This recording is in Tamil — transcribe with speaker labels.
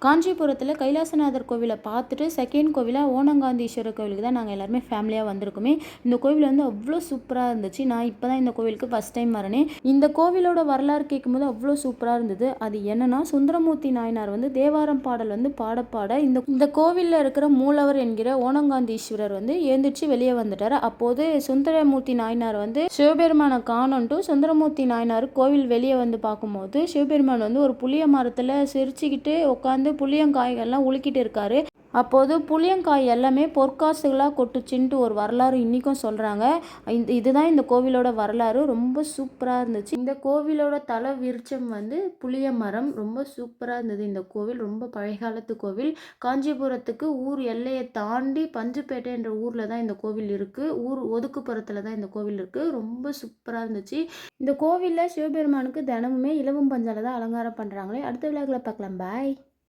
Speaker 1: காஞ்சிபுரத்தில் கைலாசநாதர் கோவிலை பார்த்துட்டு செகண்ட் கோவிலாக ஓணங்காந்தீஸ்வரர் கோவிலுக்கு தான் நாங்கள் எல்லாருமே ஃபேமிலியாக வந்திருக்கோமே. இந்த கோவில் வந்து அவ்வளோ சூப்பராக இருந்துச்சு. நான் இப்போ தான் இந்த கோவிலுக்கு ஃபஸ்ட் டைம் வரேனே. இந்த கோவிலோட வரலாறு கேட்கும்போது அவ்வளோ சூப்பராக இருந்தது. அது என்னன்னா, சுந்தரமூர்த்தி நாயனார் வந்து தேவாரம் பாடல் வந்து பாட இந்த கோவிலில் இருக்கிற மூலவர் என்கிற ஓணங்காந்தீஸ்வரர் வந்து எழுந்திரிச்சு வெளியே வந்துட்டார். அப்போது சுந்தரமூர்த்தி நாயனார் வந்து சிவபெருமானை காணோன்ட்டு சுந்தரமூர்த்தி நாயனார் கோவில் வெளியே வந்து பார்க்கும்போது சிவபெருமான் வந்து ஒரு புளிய மரத்தில் சிரிச்சுக்கிட்டு உட்காந்து புளியங்காய்கள்லாம் உலுக்கிட்டு இருக்காரு. அப்போது புளியங்காய் எல்லாமே பொற்காசுகளாக கொட்டுச்சுன்ட்டு ஒரு வரலாறு இன்றைக்கும் சொல்கிறாங்க. இதுதான் இந்த கோவிலோட வரலாறு. ரொம்ப சூப்பராக இருந்துச்சு. இந்த கோவிலோட தல விருட்சம் வந்து புளிய மரம். ரொம்ப சூப்பராக இருந்தது. இந்த கோவில் ரொம்ப பழைய காலத்து கோவில். காஞ்சிபுரத்துக்கு ஊர் எல்லையை தாண்டி பஞ்சுப்பேட்டை என்ற ஊரில் தான் இந்த கோவில் இருக்குது. ஊர் ஒதுக்குப்புறத்தில் தான் இந்த கோவில் இருக்குது. ரொம்ப சூப்பராக இருந்துச்சு. இந்த கோவிலில் சிவபெருமானுக்கு தினமுமே இலவம் பஞ்சால தான் அலங்காரம் பண்ணுறாங்களே. அடுத்த விழாக்களை பார்க்கலாம். பாய்.